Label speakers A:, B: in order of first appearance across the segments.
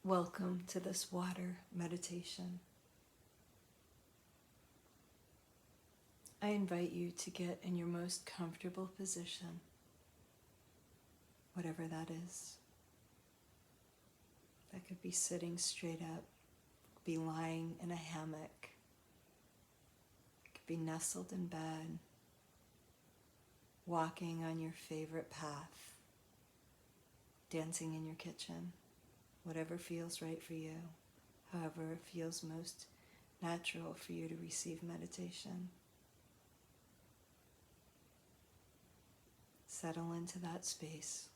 A: Welcome to this water meditation. I invite you to get in your most comfortable position, whatever that is. That could be sitting straight up, be lying in a hammock, it could be nestled in bed, walking on your favorite path, dancing in your kitchen, whatever feels right for you, however it feels most natural for you to receive meditation. Settle into that space.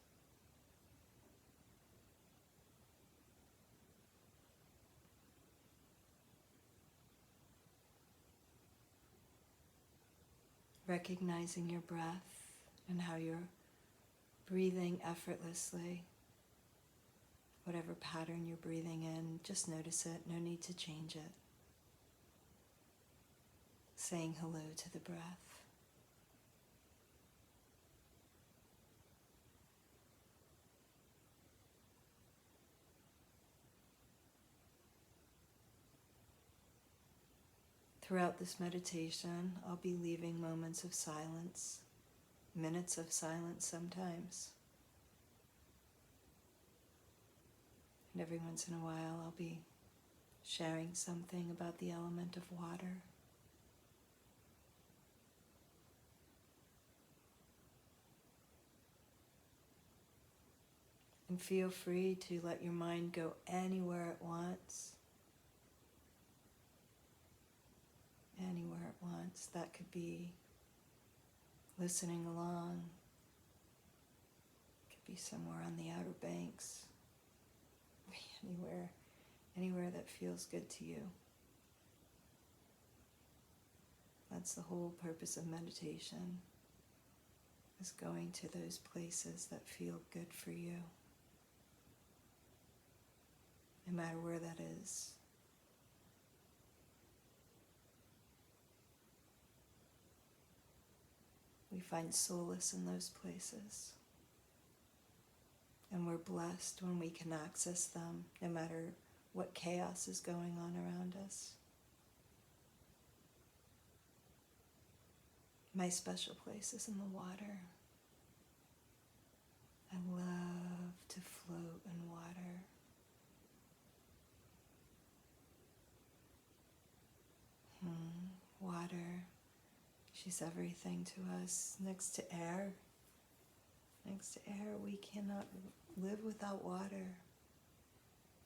A: Recognizing your breath and how you're breathing effortlessly. Whatever pattern you're breathing in, just notice it, no need to change it. Saying hello to the breath. Throughout this meditation, I'll be leaving moments of silence, minutes of silence sometimes. And every once in a while, I'll be sharing something about the element of water. And feel free to let your mind go anywhere it wants. Anywhere it wants. That could be listening along. It could be somewhere on the Outer Banks. Anywhere that feels good to you. That's the whole purpose of meditation, is going to those places that feel good for you, no matter where that is. We find solace in those places. And we're blessed when we can access them, no matter what chaos is going on around us. My special place is in the water. I love to float in water. Water, she's everything to us. Next to air, we cannot live without water.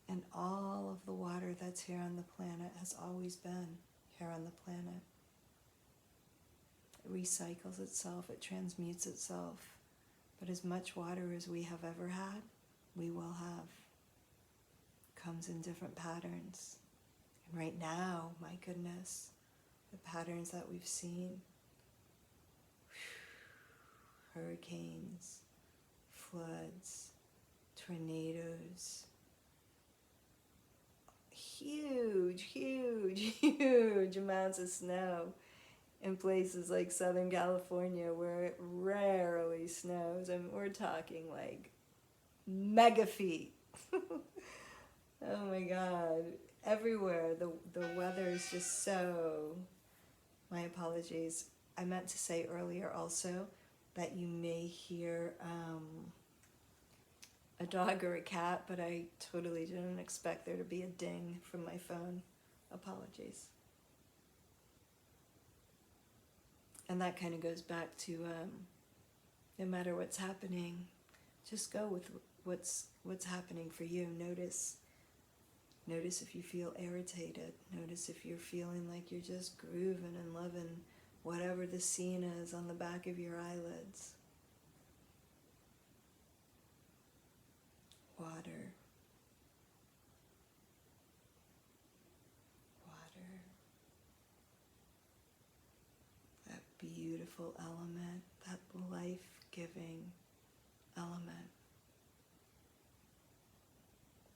A: And all of the water that's here on the planet has always been here on the planet. It recycles itself, it transmutes itself. But as much water as we have ever had, we will have. Comes in different patterns. And right now, my goodness, the patterns that we've seen. Hurricanes, floods, tornadoes, huge amounts of snow in places like Southern California where it rarely snows, and we're talking like mega feet. Oh my God, everywhere the weather is just so, my apologies, I meant to say earlier also that you may hear a dog or a cat, but I totally didn't expect there to be a ding from my phone. Apologies. And that kind of goes back to no matter what's happening, just go with what's happening for you. Notice if you feel irritated. Notice if you're feeling like you're just grooving and loving whatever the scene is on the back of your eyelids. Water. That beautiful element, that life-giving element.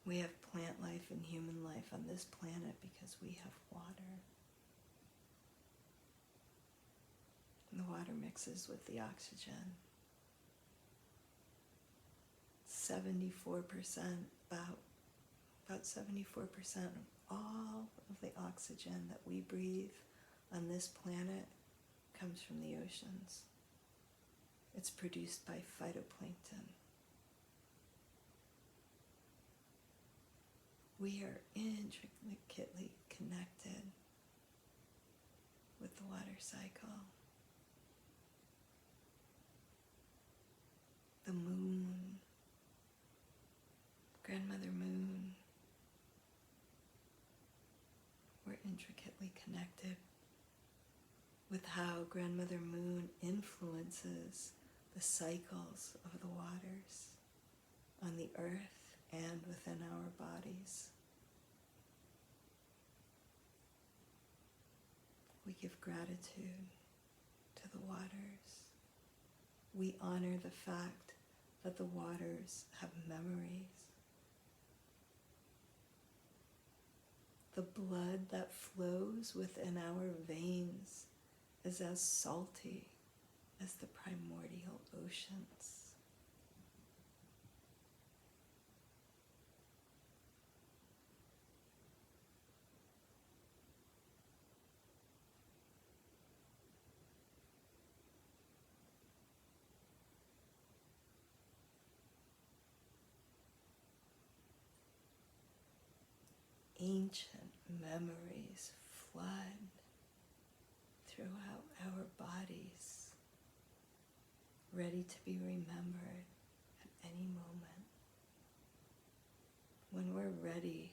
A: We have plant life and human life on this planet because we have water. And the water mixes with the oxygen. 74% about About 74% of all of the oxygen that we breathe on this planet comes from the oceans. It's produced by phytoplankton. We are intricately connected with the water cycle. The moon, Grandmother Moon, we're intricately connected with how Grandmother Moon influences the cycles of the waters on the earth and within our bodies. We give gratitude to the waters. We honor the fact that the waters have memories. The blood that flows within our veins is as salty as the primordial oceans. Ancient memories flood throughout our bodies, ready to be remembered at any moment. When we're ready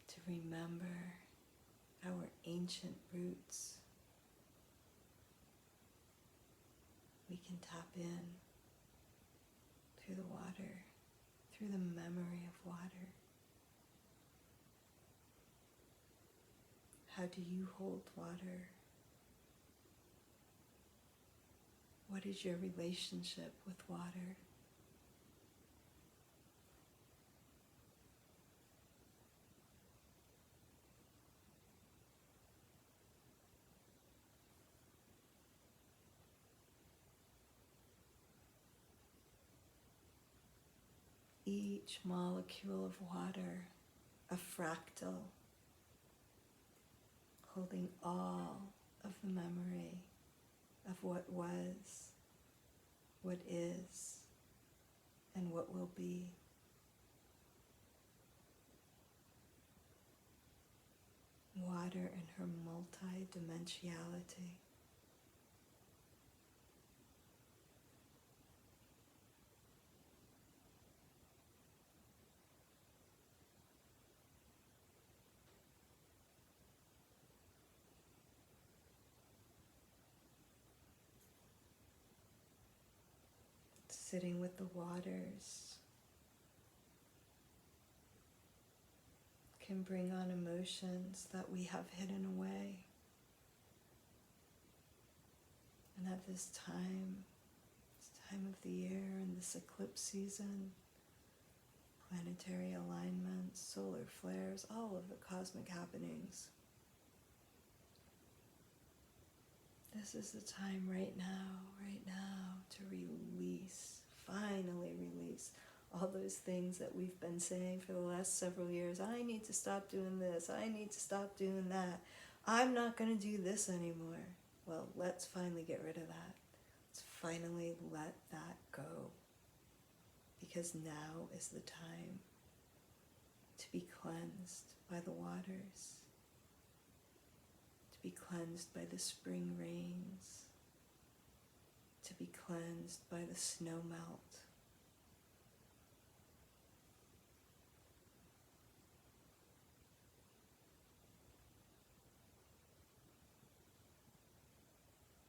A: to remember our ancient roots, we can tap in through the water, through the memory of water. How do you hold water? What is your relationship with water? Each molecule of water, a fractal, holding all of the memory of what was, what is, and what will be. Water in her multi-dimensionality. Sitting with the waters can bring on emotions that we have hidden away. And at this time of the year, in this eclipse season, planetary alignments, solar flares, all of the cosmic happenings, this is the time right now to release, finally release all those things that we've been saying for the last several years. I need to stop doing this. I need to stop doing that. I'm not going to do this anymore. Well, let's finally get rid of that. Let's finally let that go. Because now is the time to be cleansed by the waters, to be cleansed by the spring rains, to be cleansed by the snow melt.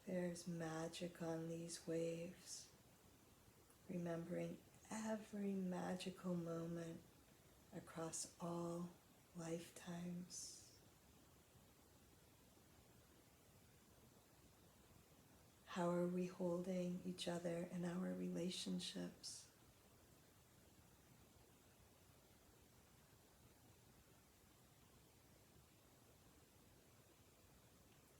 A: There's magic on these waves, remembering every magical moment across all lifetimes. How are we holding each other in our relationships?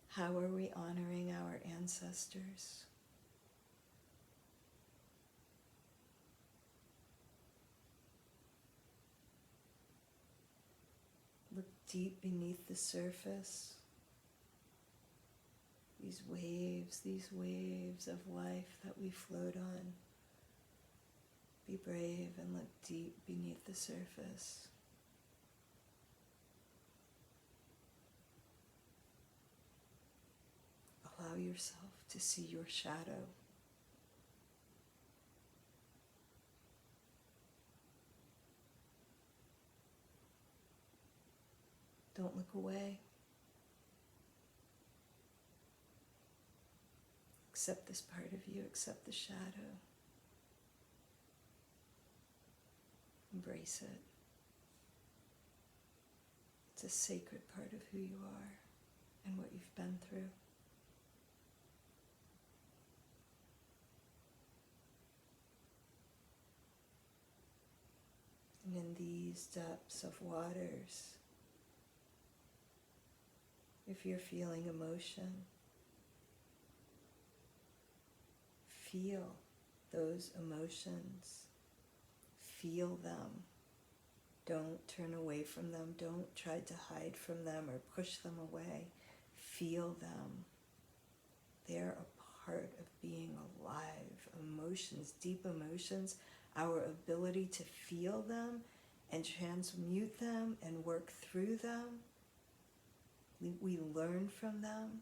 A: How are we honoring our ancestors? deep beneath the surface. These waves of life that we float on. Be brave and look deep beneath the surface. Allow yourself to see your shadow. Don't look away. Accept this part of you, accept the shadow. Embrace it. It's a sacred part of who you are and what you've been through. And in these depths of waters, if you're feeling emotion, feel those emotions. Feel them. Don't turn away from them. Don't try to hide from them or push them away. Feel them. They're a part of being alive. Emotions, deep emotions, our ability to feel them and transmute them and work through them. We learn from them.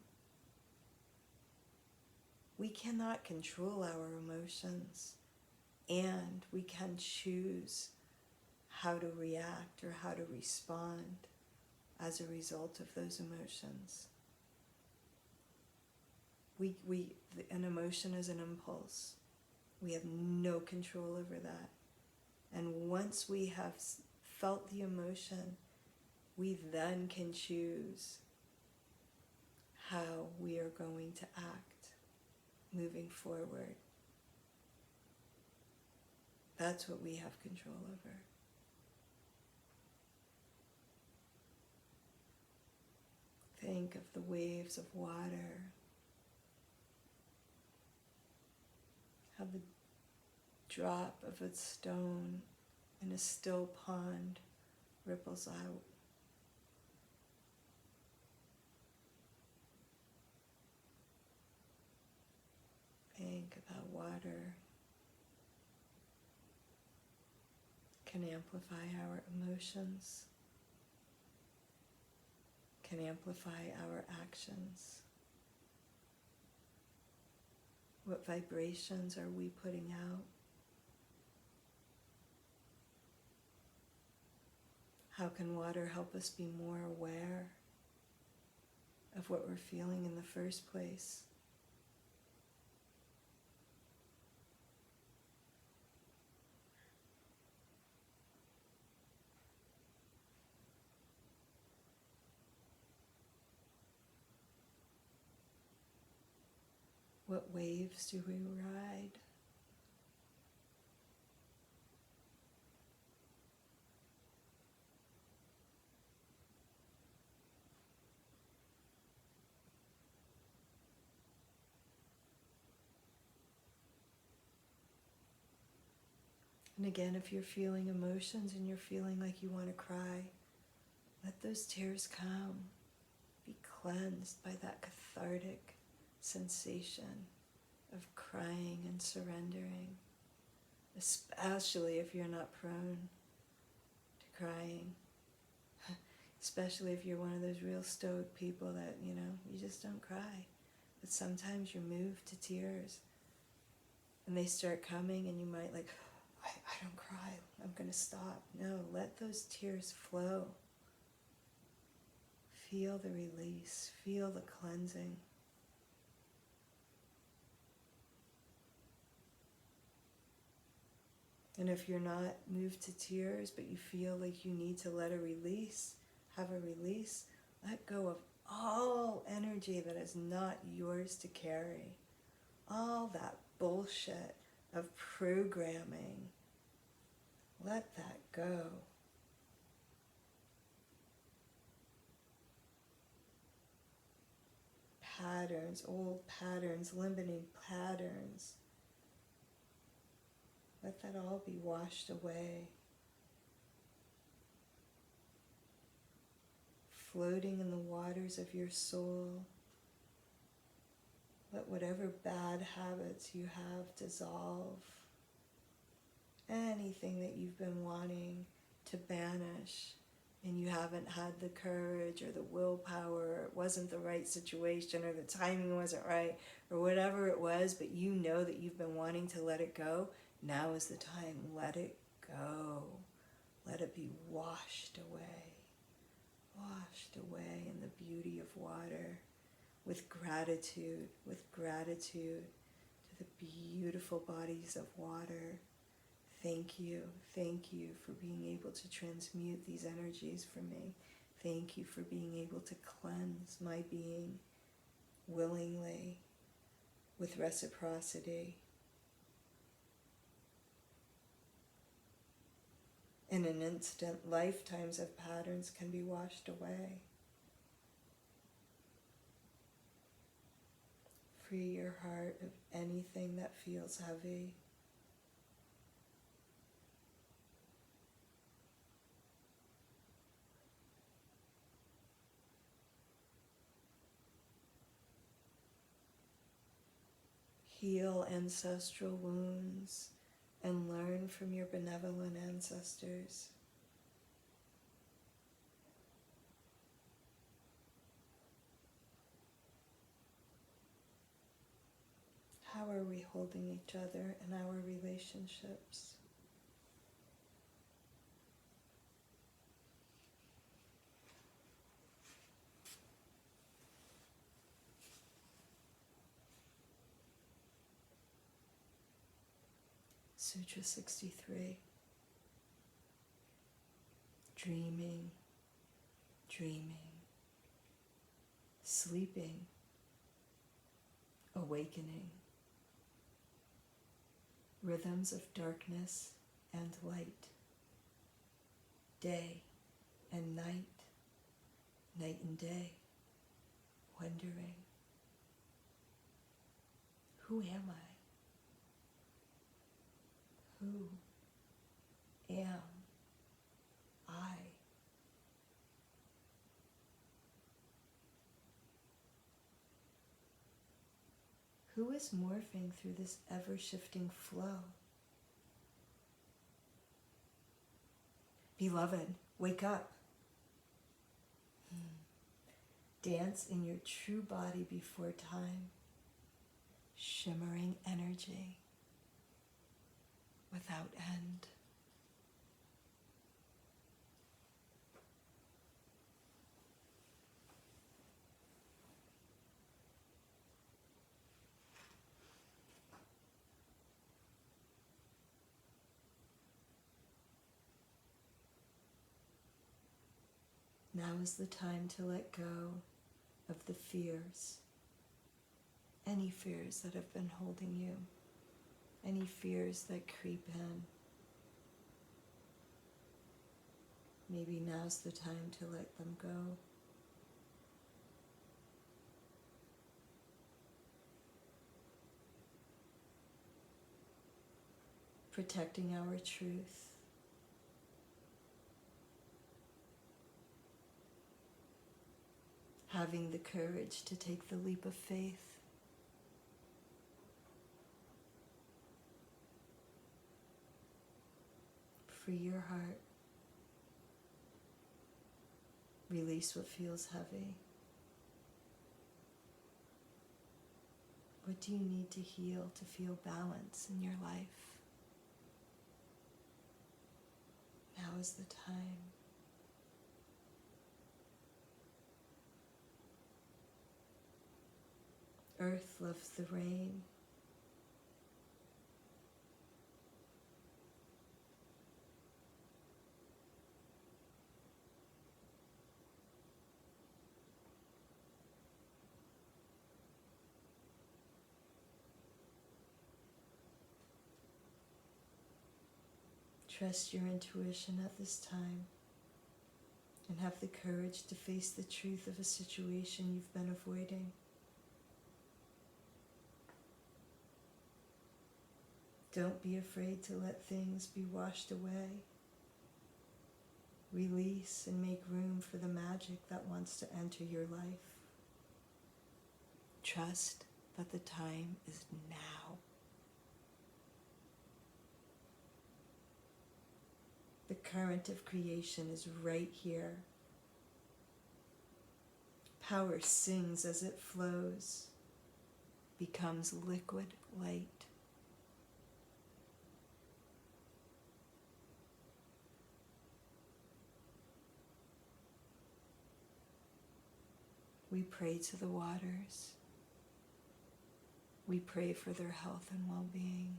A: We cannot control our emotions, and we can choose how to react or how to respond as a result of those emotions. An emotion is an impulse. We have no control over that. And once we have felt the emotion, we then can choose how we are going to act moving forward. That's what we have control over. Think of the waves of water, how the drop of a stone in a still pond ripples out. Think about water can amplify our emotions, can amplify our actions. What vibrations are we putting out? How can water help us be more aware of what we're feeling in the first place? What waves do we ride? And again, if you're feeling emotions and you're feeling like you want to cry, let those tears come. Be cleansed by that cathartic sensation of crying and surrendering, especially if you're not prone to crying, especially if you're one of those real stoic people that, you just don't cry. But sometimes you're moved to tears and they start coming and you might I don't cry, I'm going to stop. No, let those tears flow. Feel the release, feel the cleansing. And if you're not moved to tears, but you feel like you need to have a release, let go of all energy that is not yours to carry. All that bullshit of programming. Let that go. Patterns, old patterns, limiting patterns. Let that all be washed away. floating in the waters of your soul. Let whatever bad habits you have dissolve. Anything that you've been wanting to banish and you haven't had the courage or the willpower, or it wasn't the right situation, or the timing wasn't right, or whatever it was, but you know that you've been wanting to let it go, now is the time. Let it go. Let it be washed away in the beauty of water, with gratitude to the beautiful bodies of water. Thank you for being able to transmute these energies for me. Thank you for being able to cleanse my being willingly, with reciprocity. In an instant, lifetimes of patterns can be washed away. Free your heart of anything that feels heavy. Heal ancestral wounds and learn from your benevolent ancestors. How are we holding each other in our relationships? Sutra 63. Dreaming, sleeping, awakening. Rhythms of darkness and light, day and night and day, wondering, who am I? Who am I? Who is morphing through this ever-shifting flow? Beloved, wake up. Dance in your true body before time. Shimmering energy without end. Now is the time to let go of the fears, any fears that have been holding you, any fears that creep in. Maybe now's the time to let them go. Protecting our truth. Having the courage to take the leap of faith. Free your heart. Release what feels heavy. What do you need to heal to feel balance in your life? Now is the time. Earth loves the rain. Trust your intuition at this time and have the courage to face the truth of a situation you've been avoiding. Don't be afraid to let things be washed away. Release and make room for the magic that wants to enter your life. Trust that the time is now. The current of creation is right here. Power sings as it flows, becomes liquid light. We pray to the waters. We pray for their health and well-being.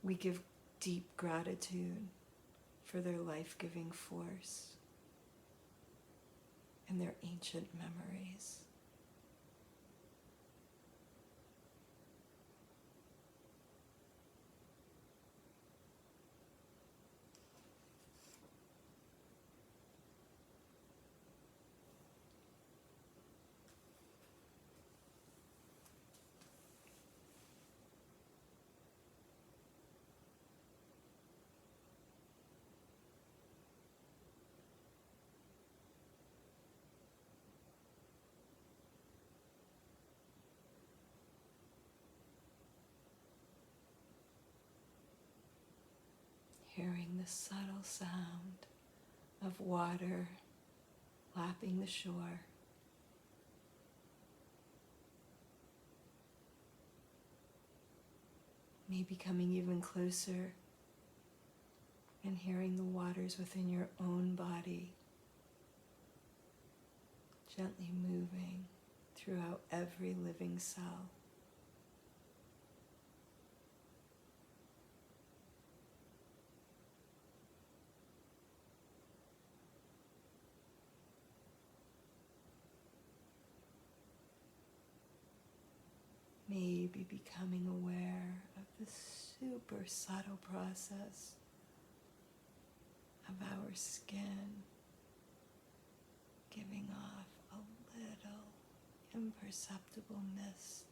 A: We give deep gratitude for their life-giving force and their ancient memories. Hearing the subtle sound of water lapping the shore. Maybe coming even closer and hearing the waters within your own body gently moving throughout every living cell. Maybe becoming aware of the super subtle process of our skin giving off a little imperceptible mist.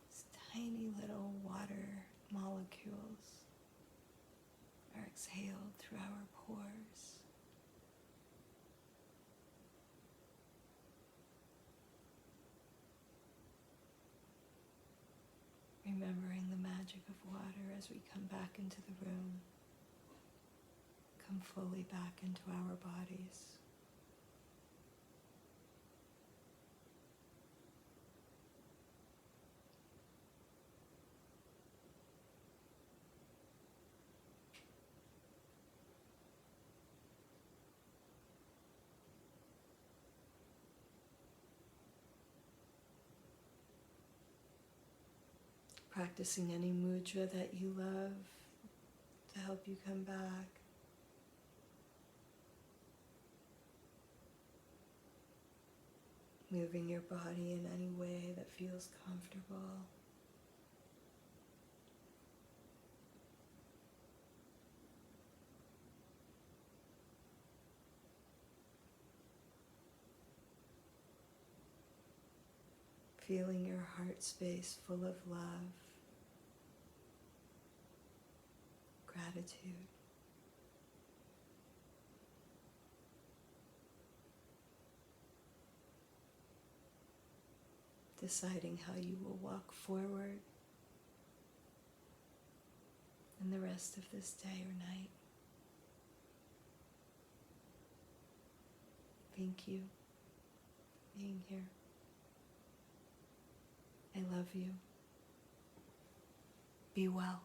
A: These tiny little water molecules are exhaled through our pores. Remembering the magic of water as we come back into the room, come fully back into our bodies. Practicing any mudra that you love to help you come back. Moving your body in any way that feels comfortable. Feeling your heart space full of love, gratitude. Deciding how you will walk forward in the rest of this day or night. Thank you for being here. I love you. Be well.